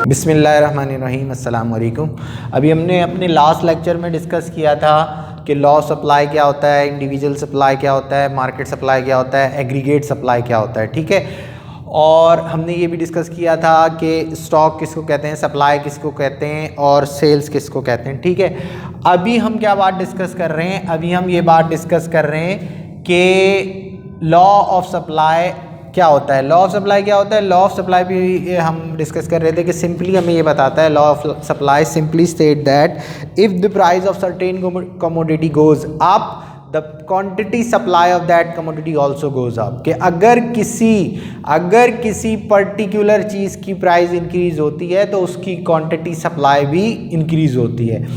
बिस्मिल्लाहिर्रहमानिर्रहीम, अस्सलाम वालेकुम। अभी हमने अपने लास्ट लेक्चर में डिस्कस किया था कि लॉ सप्लाई क्या होता है, इंडिविजुअल सप्लाई क्या होता है, मार्केट सप्लाई क्या होता है, एग्रीगेट सप्लाई क्या होता है, ठीक है। और हमने ये भी डिस्कस किया था कि स्टॉक किसको कहते हैं, सप्लाई किसको कहते हैं और सेल्स किसको कहते हैं, ठीक है। अभी हम क्या बात डिस्कस कर रहे हैं, अभी हम ये बात डिस्कस कर रहे हैं कि लॉ ऑफ सप्लाई क्या होता है। लॉ ऑफ सप्लाई क्या होता है, लॉ ऑफ सप्लाई भी हम डिस्कस कर रहे थे कि सिंपली हमें ये बताता है, law of supply simply state that if the price of certain commodity goes up the quantity supply of that commodity also goes up. कि अगर किसी पर्टिकुलर चीज़ की प्राइस इंक्रीज होती है तो उसकी क्वांटिटी सप्लाई भी इंक्रीज होती है।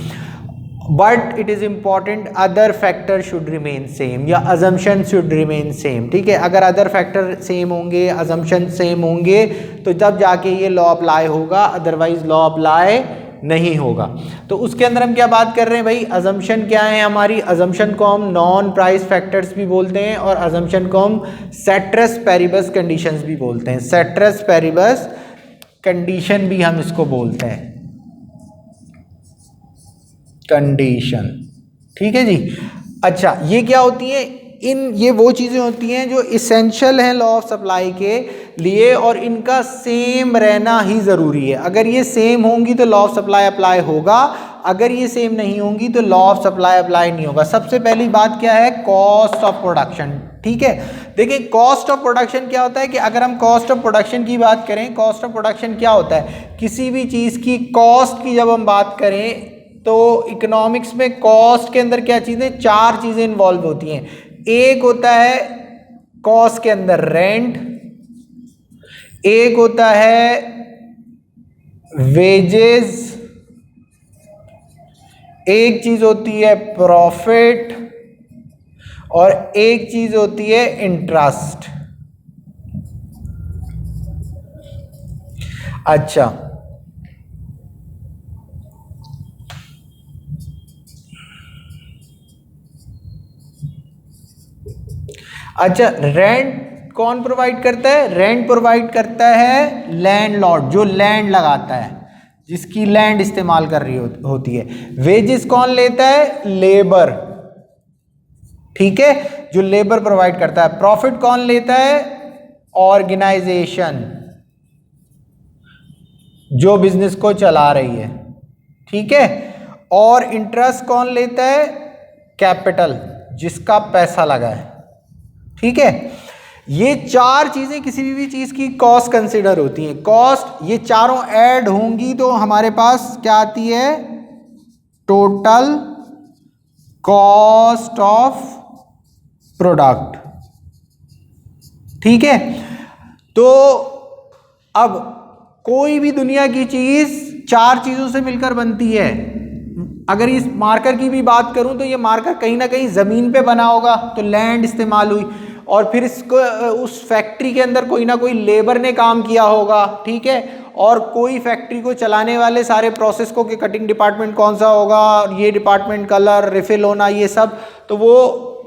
But it is important other factor should remain same या अजम्पशन शुड रिमेन सेम, ठीक है। अगर अदर फैक्टर सेम होंगे, अजम्पशन सेम होंगे तो तब जाके ये लॉ अप्लाई होगा, अदरवाइज लॉ अप्लाई नहीं होगा। तो उसके अंदर हम क्या बात कर रहे हैं भाई, अजम्पशन क्या है हमारी। अजम्पशन को हम नॉन प्राइस फैक्टर्स भी बोलते हैं और अजम्पशन को हम सेट्रस पेरिबस कंडीशंस भी बोलते हैं। सेट्रस पेरिबस कंडीशन भी हम इसको बोलते हैं, कंडीशन, ठीक है जी। अच्छा, ये क्या होती है, ये वो चीज़ें होती हैं जो इसेंशियल हैं लॉ ऑफ सप्लाई के लिए और इनका सेम रहना ही ज़रूरी है। अगर ये सेम होंगी तो लॉ ऑफ सप्लाई अप्लाई होगा, अगर ये सेम नहीं होंगी तो लॉ ऑफ सप्लाई अप्लाई नहीं होगा। सबसे पहली बात क्या है, कॉस्ट ऑफ प्रोडक्शन, ठीक है। देखिए कॉस्ट ऑफ प्रोडक्शन क्या होता है कि अगर हम कॉस्ट ऑफ प्रोडक्शन की बात करें, कॉस्ट ऑफ प्रोडक्शन क्या होता है, किसी भी चीज़ की कॉस्ट की जब हम बात करें तो इकोनॉमिक्स में कॉस्ट के अंदर क्या चीज़ें, चार चीज़ें इन्वॉल्व होती हैं। एक होता है कॉस्ट के अंदर रेंट, एक होता है वेजेस, एक चीज़ होती है प्रॉफिट और एक चीज़ होती है इंटरेस्ट। अच्छा, रेंट कौन प्रोवाइड करता है, रेंट प्रोवाइड करता है लैंडलॉर्ड, जो लैंड लगाता है, जिसकी लैंड इस्तेमाल कर रही होती है। वेजेस कौन लेता है, लेबर, ठीक है, जो लेबर प्रोवाइड करता है। प्रॉफिट कौन लेता है, ऑर्गेनाइजेशन, जो बिजनेस को चला रही है, ठीक है। और इंटरेस्ट कौन लेता है, कैपिटल, जिसका पैसा लगा है, ठीक है। ये चार चीजें किसी भी चीज की कॉस्ट कंसिडर होती हैं। कॉस्ट, ये चारों ऐड होंगी तो हमारे पास क्या आती है, टोटल कॉस्ट ऑफ प्रोडक्ट, ठीक है। तो अब कोई भी दुनिया की चीज चार चीजों से मिलकर बनती है। अगर इस मार्कर की भी बात करूं तो ये मार्कर कहीं ना कहीं ज़मीन पे बना होगा तो लैंड इस्तेमाल हुई, और फिर इसको उस फैक्ट्री के अंदर कोई ना कोई लेबर ने काम किया होगा, ठीक है। और कोई फैक्ट्री को चलाने वाले सारे प्रोसेस को कि कटिंग डिपार्टमेंट कौन सा होगा, ये डिपार्टमेंट, कलर, रिफिल होना, ये सब तो वो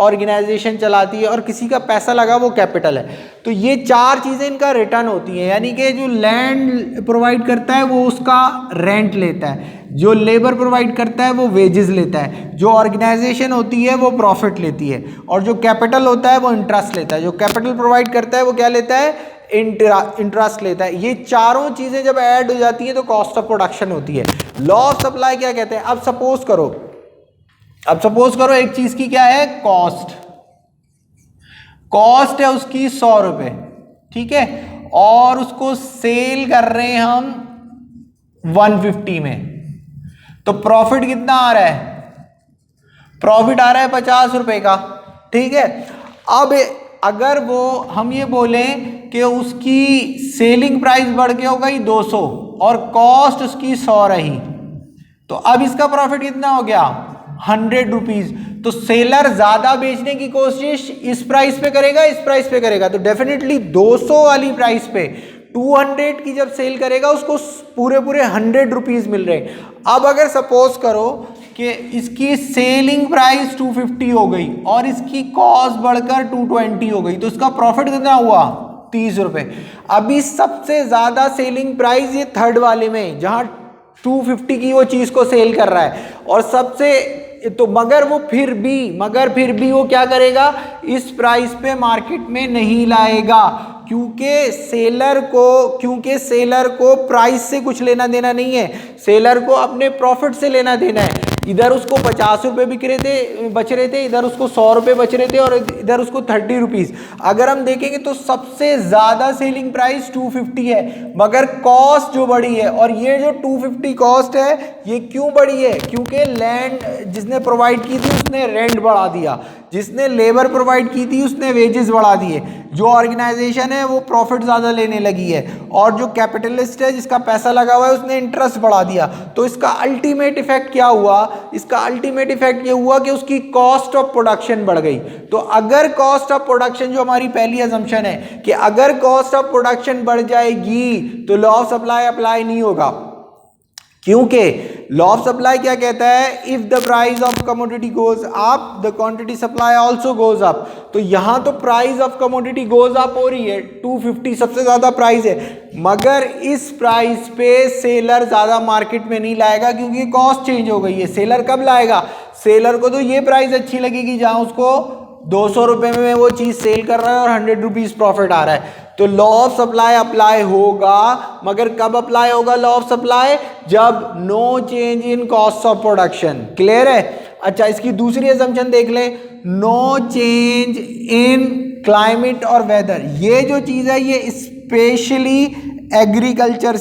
ऑर्गेनाइजेशन चलाती है और किसी का पैसा लगा वो कैपिटल है। तो ये चार चीज़ें इनका रिटर्न होती हैं, यानी कि जो लैंड प्रोवाइड करता है वो उसका रेंट लेता है, जो लेबर प्रोवाइड करता है वो वेजेस लेता है, जो ऑर्गेनाइजेशन होती है वो प्रॉफिट लेती है, और जो कैपिटल होता है वो इंटरेस्ट लेता है। जो कैपिटल प्रोवाइड करता है वो क्या लेता है, इंटरेस्ट लेता है। ये चारों चीज़ें जब ऐड हो जाती हैं तो कॉस्ट ऑफ प्रोडक्शन होती है। लॉ ऑफ सप्लाई क्या कहते हैं, अब सपोज करो एक चीज की क्या है, कॉस्ट है उसकी 100 रुपए, ठीक है, और उसको सेल कर रहे हैं हम 150 में, तो प्रॉफिट कितना आ रहा है, प्रॉफिट आ रहा है 50 रुपए का, ठीक है। अब अगर वो हम ये बोलें कि उसकी सेलिंग प्राइस बढ़ के हो गई 200 और कॉस्ट उसकी 100 रही, तो अब इसका प्रॉफिट कितना हो गया, 100 रुपीज। तो सेलर ज्यादा बेचने की कोशिश इस प्राइस पे करेगा, इस प्राइस पे करेगा, तो डेफिनेटली 200 वाली प्राइस पे 200 की जब सेल करेगा उसको पूरे 100 रुपीज मिल रहे। अब अगर सपोज करो कि इसकी सेलिंग प्राइस 250 हो गई और इसकी कॉस्ट बढ़कर 220 हो गई, तो इसका प्रॉफिट कितना हुआ, 30 रुपये। अभी सबसे ज़्यादा सेलिंग प्राइस ये थर्ड वाले में, जहाँ 250 की वो चीज़ को सेल कर रहा है, और सबसे तो मगर फिर भी वो क्या करेगा, इस प्राइस पे मार्केट में नहीं लाएगा, क्योंकि सेलर को प्राइस से कुछ लेना देना नहीं है, सेलर को अपने प्रॉफिट से लेना देना है। इधर उसको 50 रुपये बच रहे थे, इधर उसको 100 रुपये बच रहे थे, और इधर उसको 30 रुपीज़। अगर हम देखेंगे तो सबसे ज़्यादा सेलिंग प्राइस 250 है, मगर कॉस्ट जो बढ़ी है, और ये जो 250 कॉस्ट है ये क्यों बढ़ी है, क्योंकि लैंड जिसने प्रोवाइड की थी उसने रेंट बढ़ा दिया, जिसने लेबर प्रोवाइड की थी उसने वेजेस बढ़ा दिए, जो ऑर्गेनाइजेशन है वो प्रॉफिट ज़्यादा लेने लगी है, और जो कैपिटलिस्ट है जिसका पैसा लगा हुआ है उसने इंटरेस्ट बढ़ा दिया। तो इसका अल्टीमेट इफेक्ट क्या हुआ, इसका अल्टीमेट इफेक्ट ये हुआ कि उसकी कॉस्ट ऑफ प्रोडक्शन बढ़ गई। तो अगर कॉस्ट ऑफ प्रोडक्शन, जो हमारी पहली अजम्पशन है कि अगर कॉस्ट ऑफ प्रोडक्शन बढ़ जाएगी तो लॉ ऑफ सप्लाई अप्लाई नहीं होगा, क्योंकि लॉ ऑफ सप्लाई क्या कहता है, if the price of commodity goes up the quantity supply also goes up. तो यहां तो price of commodity goes up हो रही है, 250 सबसे ज्यादा प्राइस है, मगर इस प्राइस पे सेलर ज्यादा मार्केट में नहीं लाएगा, क्योंकि कॉस्ट चेंज हो गई है। सेलर कब लाएगा, सेलर को तो ये प्राइस अच्छी लगेगी जहां उसको 200 रुपये में वो चीज़ सेल कर रहा है और 100 रुपीज़ प्रॉफिट आ रहा है। तो लॉ ऑफ सप्लाई अप्लाई होगा, मगर कब अप्लाई होगा लॉ ऑफ सप्लाई, जब no change in cost of production. Clear है। अच्छा, इसकी दूसरी असम्पशन देख लें, नो चेंज इन क्लाइमेट और वेदर। ये जो चीज़ है ये स्पेशली एग्रीकल्चर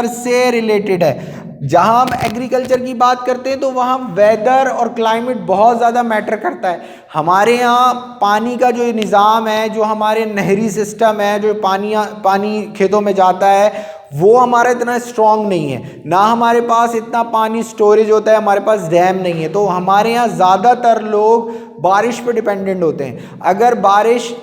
से रिलेटेड है। जहां हम एग्रीकल्चर की बात करते हैं तो वहां वेदर और क्लाइमेट बहुत ज़्यादा मैटर करता है। हमारे यहाँ पानी का जो निज़ाम है, जो हमारे नहरी सिस्टम है, जो पानी खेतों में जाता है, वो हमारा इतना स्ट्रॉन्ग नहीं है, ना हमारे पास इतना पानी स्टोरेज होता है, हमारे पास डैम नहीं है। तो हमारे यहाँ ज़्यादातर लोग बारिश पे डिपेंडेंट होते हैं। अगर बारिश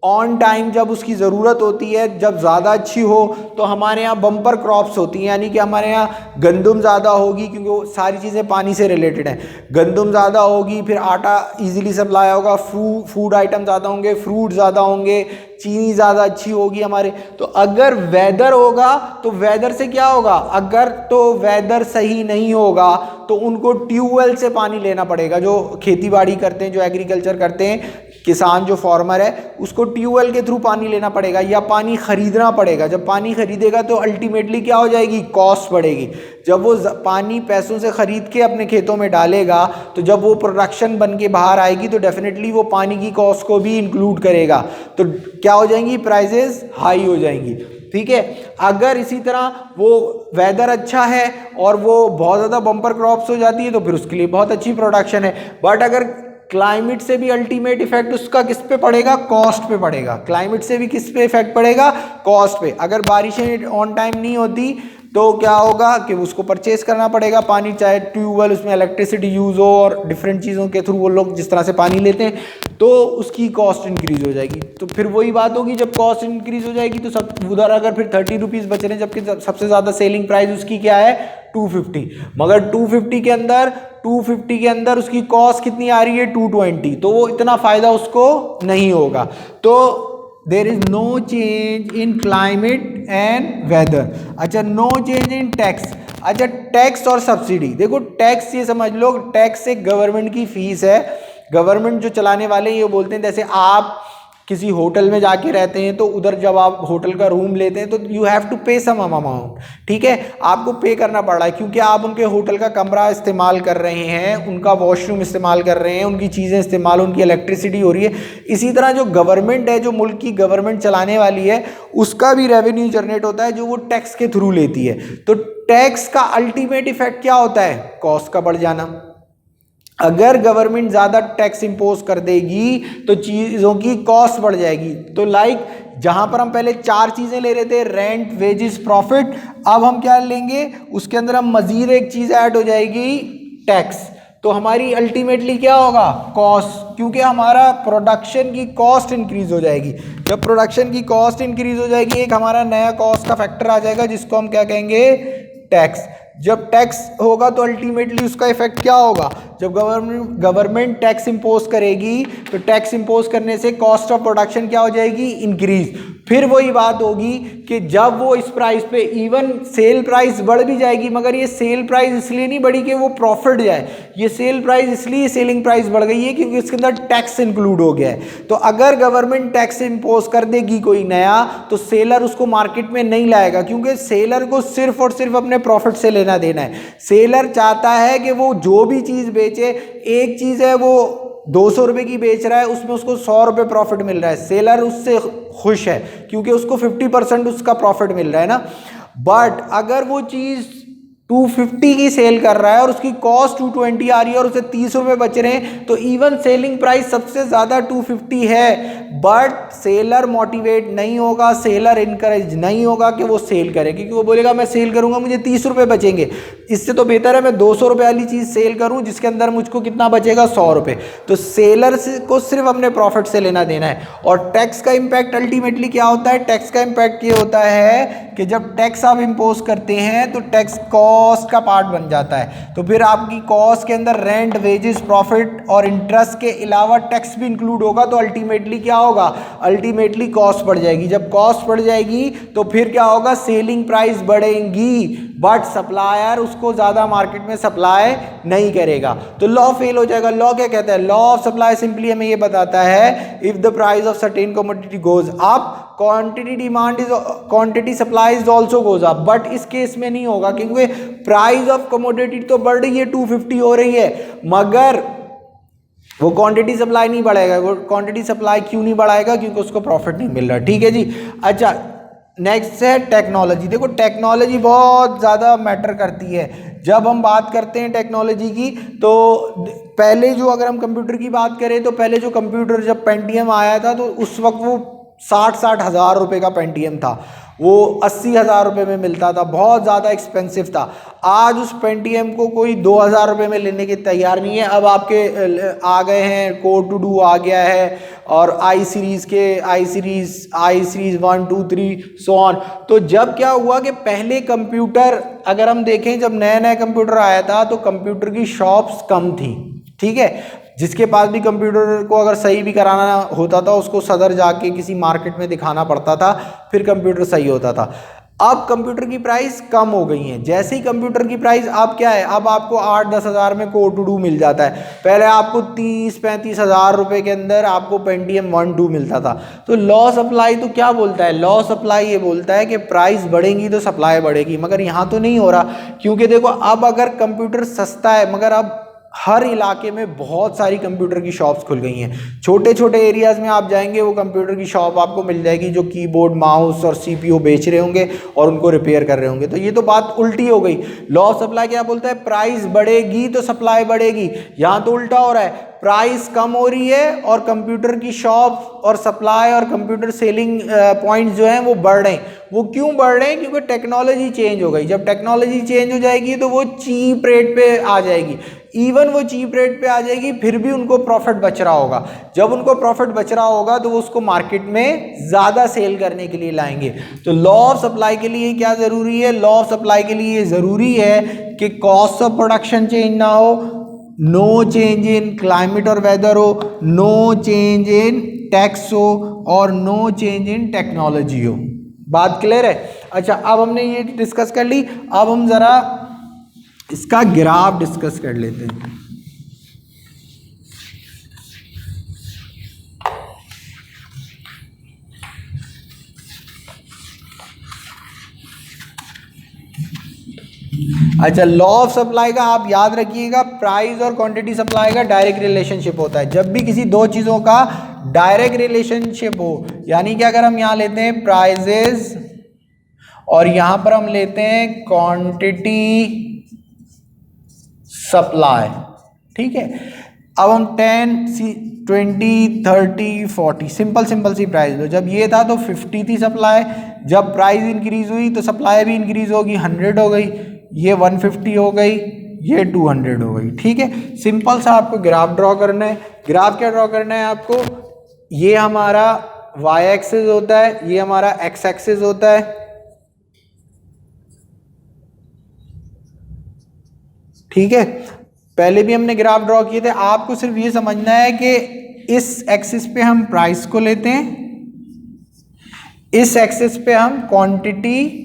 ऑन टाइम जब उसकी ज़रूरत होती है, जब ज़्यादा अच्छी हो, तो हमारे यहाँ बम्पर क्रॉप्स होती हैं, यानी कि हमारे यहाँ गंदम ज़्यादा होगी, क्योंकि वो सारी चीज़ें पानी से रिलेटेड हैं। गंदम ज़्यादा होगी, फिर आटा इजीली सप्लाई होगा, फूड आइटम ज़्यादा होंगे, फ्रूट ज़्यादा होंगे, चीनी ज़्यादा अच्छी होगी हमारे। तो अगर वेदर होगा तो वेदर से क्या होगा, अगर तो वेदर सही नहीं होगा तो उनको ट्यूबवेल से पानी लेना पड़ेगा। जो खेती बाड़ी करते हैं, जो एग्रीकल्चर करते हैं, किसान जो फार्मर है, उसको ट्यूबवेल के थ्रू पानी लेना पड़ेगा या पानी खरीदना पड़ेगा। जब पानी खरीदेगा तो अल्टीमेटली क्या हो जाएगी, कॉस्ट बढ़ेगी। जब वो पानी पैसों से खरीद के अपने खेतों में डालेगा, तो जब वो प्रोडक्शन बन के बाहर आएगी तो डेफिनेटली वो पानी की कॉस्ट को भी इंक्लूड करेगा, तो क्या हो जाएंगी, प्राइजेस हाई हो जाएंगी। ठीक है। अगर इसी तरह वो वेदर अच्छा है और वो बहुत ज़्यादा बम्पर क्रॉप्स हो जाती है तो फिर उसके लिए बहुत अच्छी प्रोडक्शन है। बट अगर क्लाइमेट से भी अल्टीमेट इफेक्ट उसका किस पे पड़ेगा, कॉस्ट पे पड़ेगा। क्लाइमेट से भी किस पे इफेक्ट पड़ेगा, कॉस्ट पे। अगर बारिशें ऑन टाइम नहीं होती तो क्या होगा कि उसको परचेस करना पड़ेगा पानी, चाहे ट्यूबवेल, उसमें इलेक्ट्रिसिटी यूज़ हो और डिफरेंट चीज़ों के थ्रू वो लोग जिस तरह से पानी लेते हैं, तो उसकी कॉस्ट इंक्रीज़ हो जाएगी। तो फिर वही बात होगी, जब कॉस्ट इंक्रीज़ हो जाएगी तो सब उधर अगर फिर 30 रुपीज़ बच रहे हैं, जबकि सबसे ज़्यादा सेलिंग प्राइस उसकी क्या है, 250, मगर 250 के अंदर उसकी कॉस्ट कितनी आ रही है, 220, तो वो इतना फ़ायदा उसको नहीं होगा। तो there is no change in climate and weather. अच्छा, नो चेंज इन टैक्स। अच्छा, टैक्स और सब्सिडी, देखो टैक्स ये समझ लो, टैक्स एक गवर्नमेंट की फीस है। गवर्नमेंट जो चलाने वाले हैं ये बोलते हैं, जैसे आप किसी होटल में जाके रहते हैं तो उधर जब आप होटल का रूम लेते हैं तो यू हैव टू पे सम अमाउंट, ठीक है, आपको पे करना पड़ रहा है, क्योंकि आप उनके होटल का कमरा इस्तेमाल कर रहे हैं, उनका वॉशरूम इस्तेमाल कर रहे हैं, उनकी चीज़ें इस्तेमाल, उनकी इलेक्ट्रिसिटी हो रही है। इसी तरह जो गवर्नमेंट है, जो मुल्क की गवर्नमेंट चलाने वाली है, उसका भी रेवेन्यू जनरेट होता है जो वो टैक्स के थ्रू लेती है। तो टैक्स का अल्टीमेट इफेक्ट क्या होता है, कॉस्ट का बढ़ जाना। अगर गवर्नमेंट ज़्यादा टैक्स इंपोज कर देगी तो चीज़ों की कॉस्ट बढ़ जाएगी। तो लाइक जहाँ पर हम पहले 4 चीज़ें ले रहे थे, रेंट, वेजेस, प्रॉफिट, अब हम क्या लेंगे, उसके अंदर हम मज़ीद एक चीज़ ऐड हो जाएगी, टैक्स। तो हमारी अल्टीमेटली क्या होगा, कॉस्ट, क्योंकि हमारा प्रोडक्शन की कॉस्ट इंक्रीज़ हो जाएगी। जब प्रोडक्शन की कॉस्ट इंक्रीज़ हो जाएगी, एक हमारा नया कॉस्ट का फैक्टर आ जाएगा जिसको हम क्या कहेंगे, टैक्स। जब टैक्स होगा तो अल्टीमेटली उसका इफेक्ट क्या होगा, जब गवर्नमेंट टैक्स इंपोज करेगी तो टैक्स इंपोज करने से कॉस्ट ऑफ प्रोडक्शन क्या हो जाएगी, इंक्रीज। फिर वही बात होगी कि जब वो इस प्राइस पे इवन सेल प्राइस बढ़ भी जाएगी, मगर ये सेल प्राइस इसलिए नहीं बढ़ी कि वो प्रॉफिट जाए, ये सेल प्राइस इसलिए सेलिंग प्राइस बढ़ गई है क्योंकि इसके अंदर टैक्स इंक्लूड हो गया है। तो अगर गवर्नमेंट टैक्स इंपोज कर देगी कोई नया, तो सेलर उसको मार्केट में नहीं लाएगा, क्योंकि सेलर को सिर्फ और सिर्फ अपने प्रॉफिट से लेना देना है। सेलर चाहता है कि वो जो भी चीज़ बेचे, एक चीज़ है वो 200 रुपये की बेच रहा है, उसमें उसको 100 रुपये प्रॉफिट मिल रहा है, सेलर उससे खुश है क्योंकि उसको 50% उसका प्रॉफिट मिल रहा है ना। बट अगर वो चीज़ 250 की सेल कर रहा है और उसकी कॉस्ट 220 आ रही है और उसे 30 रुपये बच रहे हैं, तो इवन सेलिंग प्राइस सबसे ज़्यादा 250 है, बट सेलर मोटिवेट नहीं होगा, सेलर इनकरेज नहीं होगा कि वो सेल करे, क्योंकि वो बोलेगा मैं सेल करूंगा मुझे 30 रुपये बचेंगे, इससे तो बेहतर है मैं 200 रुपये वाली चीज़ सेल करूं जिसके अंदर मुझको कितना बचेगा, 100 रुपये। तो सेलर को सिर्फ अपने प्रॉफिट से लेना देना है। और टैक्स का इम्पैक्ट अल्टीमेटली क्या होता है, टैक्स का इम्पैक्ट ये होता है कि जब टैक्स आप इम्पोज करते हैं तो टैक्स कॉस्ट का पार्ट बन जाता है। तो फिर आपकी कॉस्ट के अंदर रेंट, वेजेस, प्रॉफिट और इंटरेस्ट के अलावा टैक्स भी इंक्लूड होगा, तो अल्टीमेटली क्या होगा, अल्टीमेटली कॉस्ट बढ़ जाएगी। जब कॉस्ट बढ़ जाएगी तो फिर क्या होगा, सेलिंग प्राइस बढ़ेंगी, बट सप्लायर उसको ज़्यादा मार्केट में सप्लाई नहीं करेगा, तो लॉ फेल हो जाएगा। लॉ क्या कहता है, लॉ ऑफ सप्लाई सिंपली हमें ये बताता है if the price of certain commodity goes up, quantity supply is also goes up. But इस केस में नहीं होगा क्योंकि प्राइस ऑफ कमोडिटी तो बढ़ रही है, 250 हो रही है, मगर वो क्वांटिटी सप्लाई नहीं बढ़ाएगा। वो क्वांटिटी सप्लाई क्यों नहीं बढ़ाएगा, क्योंकि उसको प्रॉफिट नहीं मिल रहा। ठीक है जी। अच्छा, नेक्स्ट है टेक्नोलॉजी। देखो टेक्नोलॉजी बहुत ज़्यादा मैटर करती है। जब हम बात करते हैं टेक्नोलॉजी की, तो पहले जो, अगर हम कंप्यूटर की बात करें तो पहले जो कंप्यूटर, जब पेंटियम आया था तो उस वक्त वो 60 हज़ार रुपये का पेंटियम था, वो 80,000 रुपये में मिलता था, बहुत ज़्यादा एक्सपेंसिव था। आज उस पेंटियम को कोई 2,000 रुपये में लेने के तैयार नहीं है। अब आपके आ गए हैं, कोड टू डू आ गया है, और आई सीरीज़ 1 2 3 सो ऑन। तो जब क्या हुआ कि पहले कंप्यूटर, अगर हम देखें जब नया नया कंप्यूटर आया था तो कंप्यूटर की शॉप्स कम थी, ठीक है। जिसके पास भी कंप्यूटर को अगर सही भी कराना होता था उसको सदर जाके किसी मार्केट में दिखाना पड़ता था, फिर कंप्यूटर सही होता था। अब कंप्यूटर की प्राइस कम हो गई है। जैसे ही कंप्यूटर की प्राइस अब क्या है, अब आपको 8-10 हज़ार में कोड टू डू मिल जाता है। पहले आपको 30-35 हज़ार रुपये के अंदर आपको पेंटियम 1 2 मिलता था। तो लॉ सप्लाई तो क्या बोलता है, लॉ सप्लाई ये बोलता है कि प्राइस बढ़ेगी तो सप्लाई बढ़ेगी, मगर यहाँ तो नहीं हो रहा। क्योंकि देखो, अब अगर कंप्यूटर सस्ता है, मगर अब हर इलाके में बहुत सारी कंप्यूटर की शॉप्स खुल गई हैं। छोटे छोटे एरियाज़ में आप जाएंगे, वो कंप्यूटर की शॉप आपको मिल जाएगी जो कीबोर्ड, माउस और सीपीयू बेच रहे होंगे और उनको रिपेयर कर रहे होंगे। तो ये तो बात उल्टी हो गई। लॉ ऑफ सप्लाई क्या बोलता है, प्राइस बढ़ेगी तो सप्लाई बढ़ेगी। यहाँ तो उल्टा हो रहा है, प्राइस कम हो रही है और कंप्यूटर की शॉप और सप्लाई और कंप्यूटर सेलिंग पॉइंट्स जो हैं वो बढ़ रहे हैं। वो क्यों बढ़ रहे हैं, क्योंकि टेक्नोलॉजी चेंज हो गई। जब टेक्नोलॉजी चेंज हो जाएगी तो वो चीप रेट पे आ जाएगी। इवन वो चीप रेट पे आ जाएगी, फिर भी उनको प्रॉफिट बच रहा होगा। जब उनको प्रॉफिट बच रहा होगा तो वो उसको मार्केट में ज़्यादा सेल करने के लिए लाएंगे। तो लॉ ऑफ सप्लाई के लिए क्या ज़रूरी है, लॉ ऑफ सप्लाई के लिए ज़रूरी है कि कॉस्ट ऑफ प्रोडक्शन चेंज ना हो, नो चेंज इन क्लाइमेट और वेदर हो, नो चेंज इन टैक्स हो, और नो चेंज इन टेक्नोलॉजी हो। बात क्लियर है। अच्छा, अब हमने ये डिस्कस कर ली, अब हम ज़रा इसका ग्राफ डिस्कस कर लेते हैं। अच्छा, लॉ ऑफ सप्लाई का आप याद रखिएगा, प्राइस और क्वांटिटी सप्लाई का डायरेक्ट रिलेशनशिप होता है। जब भी किसी दो चीज़ों का डायरेक्ट रिलेशनशिप हो, यानी कि अगर हम यहाँ लेते हैं प्राइजेस और यहाँ पर हम लेते हैं क्वांटिटी सप्लाई, ठीक है। अब हम 10 20 30 40 सिंपल सी प्राइस लो। जब ये था तो 50 थी सप्लाई, जब प्राइस इंक्रीज हुई तो सप्लाई भी इंक्रीज होगी, 100 हो गई, ये 150 हो गई, ये 200 हो गई, ठीक है। सिंपल सा आपको ग्राफ ड्रॉ करना है। ग्राफ क्या ड्रॉ करना है आपको, ये हमारा y एक्सिस होता है, ये हमारा x एक्सिस होता है, ठीक है। पहले भी हमने ग्राफ ड्रॉ किए थे। आपको सिर्फ ये समझना है कि इस एक्सिस पे हम प्राइस को लेते हैं, इस एक्सिस पे हम क्वांटिटी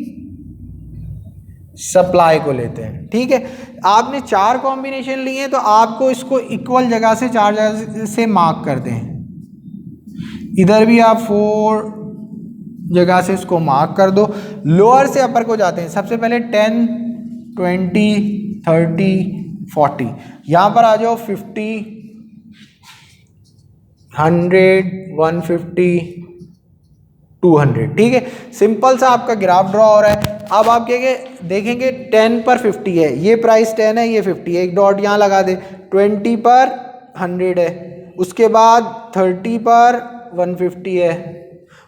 सप्लाई को लेते हैं, ठीक है। आपने 4 कॉम्बिनेशन लिए हैं तो आपको इसको इक्वल जगह से 4 जगह से मार्क कर दें। इधर भी आप 4 जगह से इसको मार्क कर दो। लोअर से अपर को जाते हैं। सबसे पहले 10, 20, 30, 40, यहां पर आ जाओ 50, 100, 150, 200, ठीक है। सिंपल सा आपका ग्राफ ड्रॉ हो रहा है। अब आप क्या देखेंगे 10 पर 50 है, ये प्राइस 10 है, ये 50 है, एक डॉट यहाँ लगा दे। 20 पर 100 है, उसके बाद 30 पर 150 है,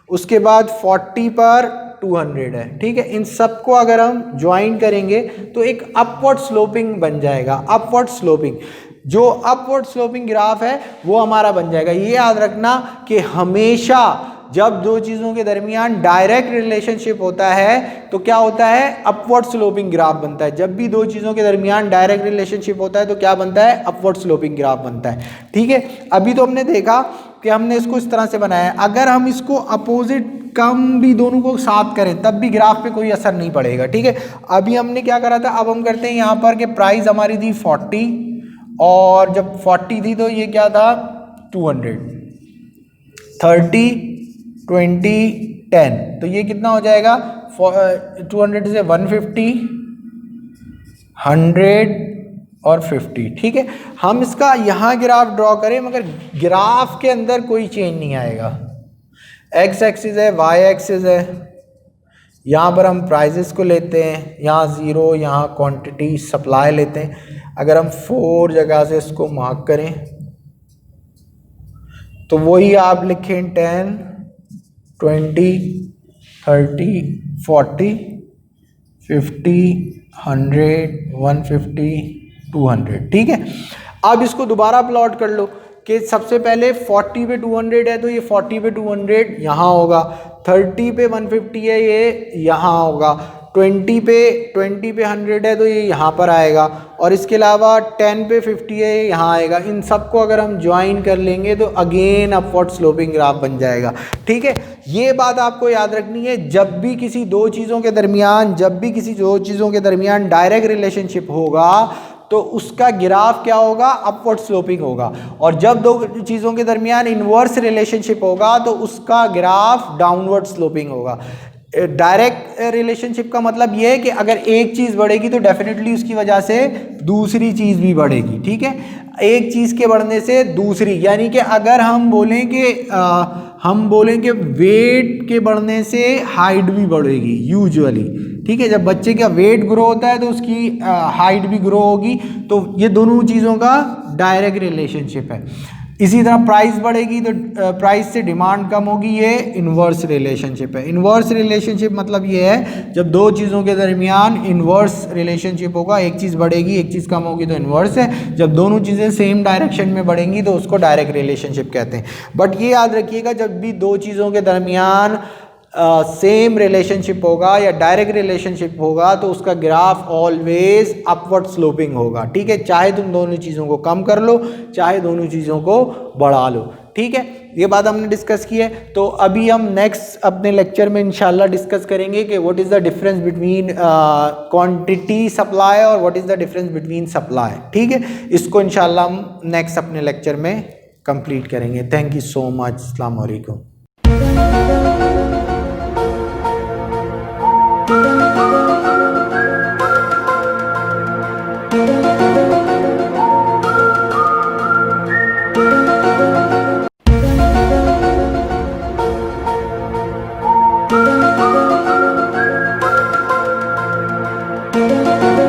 उसके बाद 40 पर 200 है, ठीक है। इन सबको अगर हम ज्वाइन करेंगे तो एक अपवर्ड स्लोपिंग बन जाएगा। अपवर्ड स्लोपिंग, जो अपवर्ड स्लोपिंग ग्राफ है वो हमारा बन जाएगा। ये याद रखना कि हमेशा जब दो चीज़ों के दरमियान डायरेक्ट रिलेशनशिप होता है तो क्या होता है, अपवर्ड स्लोपिंग ग्राफ बनता है। जब भी दो चीज़ों के दरमियान डायरेक्ट रिलेशनशिप होता है तो क्या बनता है, अपवर्ड स्लोपिंग ग्राफ बनता है, ठीक है। अभी तो हमने देखा कि हमने इसको इस तरह से बनाया है। अगर हम इसको अपोजिट कम भी दोनों को साथ करें तब भी ग्राफ पे कोई असर नहीं पड़ेगा, ठीक है। अभी हमने क्या करा था, अब हम करते हैं यहाँ पर कि प्राइस हमारी थी 40 और जब 40 थी तो ये क्या था 200, 30, 20, 10, तो ये कितना हो जाएगा 200 से 150, 100 और 50, ठीक है। हम इसका यहाँ ग्राफ ड्रॉ करें मगर ग्राफ के अंदर कोई चेंज नहीं आएगा। एक्स एक्सिस है, वाई एक्सिस है, यहाँ पर हम प्राइजेस को लेते हैं, यहाँ 0, यहाँ क्वांटिटी सप्लाई लेते हैं। अगर हम 4 जगह से इसको मार्क करें तो वही आप लिखें 10, 20, 30, 40, 50, 100, 150, 200, ठीक है। अब इसको दोबारा प्लॉट कर लो कि सबसे पहले 40 पे 200 है तो ये 40 पे 200 यहाँ होगा, 30 पे 150 है ये यहाँ होगा, 20 पे 100 है तो ये यहाँ पर आएगा, और इसके अलावा 10 पे 50 है ये यहाँ आएगा। इन सबको अगर हम ज्वाइन कर लेंगे तो अगेन अपवर्ड स्लोपिंग ग्राफ बन जाएगा, ठीक है। ये बात आपको याद रखनी है, जब भी किसी दो चीज़ों के दरमियान डायरेक्ट रिलेशनशिप होगा तो उसका ग्राफ क्या होगा, अपवर्ड स्लोपिंग होगा, और जब दो चीज़ों के दरमियान इन्वर्स रिलेशनशिप होगा तो उसका ग्राफ डाउनवर्ड स्लोपिंग होगा। डायरेक्ट रिलेशनशिप का मतलब यह है कि अगर एक चीज़ बढ़ेगी तो डेफिनेटली उसकी वजह से दूसरी चीज़ भी बढ़ेगी, ठीक है। एक चीज़ के बढ़ने से दूसरी, यानी कि अगर हम बोलें कि वेट के बढ़ने से हाइट भी बढ़ेगी यूजुअली, ठीक है। जब बच्चे का वेट ग्रो होता है तो उसकी हाइट भी ग्रो होगी, तो ये दोनों चीज़ों का डायरेक्ट रिलेशनशिप है। इसी तरह प्राइस बढ़ेगी तो प्राइस से डिमांड कम होगी, ये इन्वर्स रिलेशनशिप है। इन्वर्स रिलेशनशिप मतलब ये है जब दो चीज़ों के दरमियान इन्वर्स रिलेशनशिप होगा, एक चीज़ बढ़ेगी एक चीज़ कम होगी तो इन्वर्स है, जब दोनों चीज़ें सेम डायरेक्शन में बढ़ेंगी तो उसको डायरेक्ट रिलेशनशिप कहते हैं। बट ये याद रखिएगा, जब भी दो चीज़ों के दरमियान सेम रिलेशनशिप होगा या डायरेक्ट रिलेशनशिप होगा तो उसका ग्राफ ऑलवेज अपवर्ड स्लोपिंग होगा, ठीक है। चाहे तुम दोनों चीज़ों को कम कर लो चाहे दोनों चीज़ों को बढ़ा लो, ठीक है। ये बात हमने डिस्कस की है। तो अभी हम नेक्स्ट अपने लेक्चर में इंशाल्लाह डिस्कस करेंगे कि what is the difference between quantity supply और what is the difference between supply, ठीक है। इसको इंशाल्लाह हम नेक्स्ट अपने लेक्चर में कंप्लीट करेंगे। Thank you so much. अस्सलाम वालेकुम। Thank you.